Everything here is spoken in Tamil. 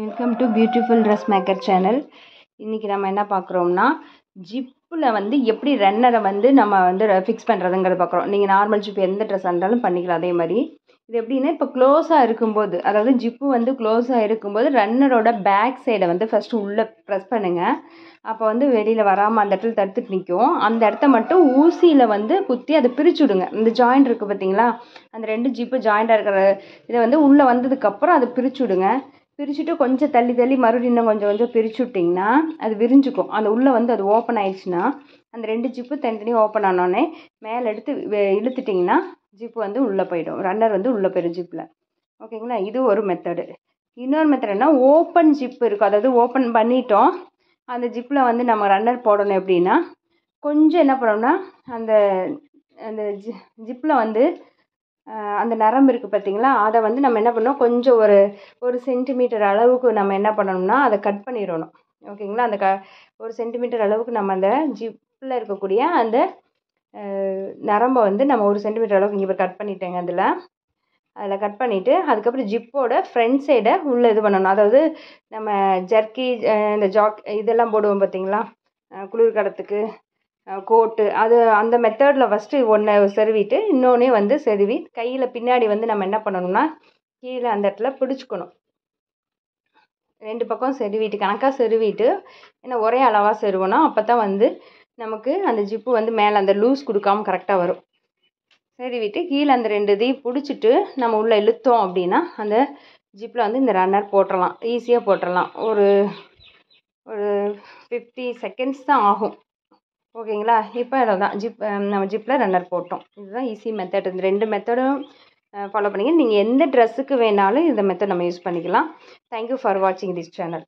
Welcome to beautiful dress maker channel. இன்றைக்கி நம்ம என்ன பார்க்குறோம்னா, ஜிப்பில் வந்து எப்படி ரன்னரை வந்து நம்ம வந்து ஃபிக்ஸ் பண்ணுறதுங்கிறத பார்க்குறோம். நீங்கள் நார்மல் ஜிப் எந்த ட்ரெஸ்ஸாக இருந்தாலும் பண்ணிக்கலாம். அதே மாதிரி இது எப்படின்னா, இப்போ க்ளோஸாக இருக்கும்போது, அதாவது ஜிப்பு வந்து க்ளோஸாக இருக்கும்போது ரன்னரோட பேக் சைடை வந்து ஃபஸ்ட்டு உள்ளே ப்ரெஸ் பண்ணுங்கள். அப்போ வந்து வெளியில் வராமல் அந்த இடத்துல தடுத்துட்டு நிற்கும். அந்த இடத்த மட்டும் ஊசியில் வந்து குத்தி அதை பிரித்து விடுங்க. இந்த ஜாயிண்ட் இருக்குது பார்த்தீங்களா, அந்த 2 ஜிப்பு ஜாயிண்டாக இருக்கிற இதை வந்து உள்ளே வந்ததுக்கப்புறம் அதை பிரித்து விடுங்க. பிரிச்சுட்டு கொஞ்சம் தள்ளி தள்ளி மறுபடியும் இன்னும் கொஞ்சம் கொஞ்சம் பிரித்து விட்டிங்கன்னா அது விரிஞ்சுக்கும். அந்த உள்ளே வந்து அது ஓப்பன் ஆயிடுச்சுன்னா, அந்த 2 ஜிப்பு தனித்தனியாக ஓப்பன் ஆனோடனே மேலே எடுத்து இழுத்துட்டிங்கன்னா ஜிப்பு வந்து உள்ளே போயிடும். ரன்னர் வந்து உள்ளே போயிடும் ஜிப்பில். ஓகேங்களா? இது ஒரு மெத்தடு. இன்னொரு மெத்தட் என்ன, ஓப்பன் ஜிப்பு இருக்கும். அதாவது ஓப்பன் பண்ணிட்டோம், அந்த ஜிப்பில் வந்து நம்ம ரன்னர் போடணும். எப்படின்னா, கொஞ்சம் என்ன பண்ணோம்னா, அந்த அந்த ஜிப்பில் வந்து அந்த நரம்பு இருக்குது பார்த்தீங்களா, அதை வந்து நம்ம என்ன பண்ணோம், கொஞ்சம் ஒரு சென்டிமீட்டர் அளவுக்கு நம்ம என்ன பண்ணணும்னா அதை கட் பண்ணிடணும். ஓகேங்களா? அந்த 1 சென்டிமீட்டர் அளவுக்கு நம்ம அந்த ஜிப்பில் இருக்கக்கூடிய அந்த நரம்பை வந்து நம்ம 1 சென்டிமீட்டர் அளவுக்கு இங்கே கட் பண்ணிட்டேங்க. அதில் கட் பண்ணிவிட்டு அதுக்கப்புறம் ஜிப்போட ஃப்ரண்ட் சைடை உள்ளே இது பண்ணணும். அதாவது நம்ம ஜர்க்கி, இந்த இதெல்லாம் போடுவோம் பார்த்தீங்களா, குளிர்காலத்துக்கு கோட்டு, அது அந்த மெத்தடில் ஃபஸ்ட்டு ஒன்றை செருவிட்டு இன்னொன்னே வந்து செருவி கையில் பின்னாடி வந்து நம்ம என்ன பண்ணணும்னா கீழே அந்த இடத்துல பிடிச்சிக்கணும். 2 பக்கம் செருவிட்டு கணக்காக செருவிட்டு, ஏன்னா ஒரே அளவாக செருவணும். அப்போ தான் வந்து நமக்கு அந்த ஜிப்பு வந்து மேலே அந்த லூஸ் கொடுக்காமல் கரெக்டாக வரும். செருவிட்டு கீழே அந்த 2 இதையும் பிடிச்சிட்டு நம்ம உள்ளே இழுத்தோம் அப்படின்னா அந்த ஜிப்பில் வந்து இந்த ரன்னர் போட்டுடலாம். ஈஸியாக போட்டுடலாம். ஒரு 50 செகண்ட்ஸ் தான் ஆகும். ஓகேங்களா? இப்போ அதான் நம்ம ஜிப்பில் ரன்னர் போட்டோம். இதுதான் ஈஸி மெத்தட். இந்த 2 மெத்தடும் ஃபாலோ பண்ணிங்க. நீங்கள் எந்த ட்ரெஸ்ஸுக்கு வேணாலும் இந்த மெத்தட் நம்ம யூஸ் பண்ணிக்கலாம். தேங்க்யூ ஃபார் வாட்சிங் திஸ் சேனல்.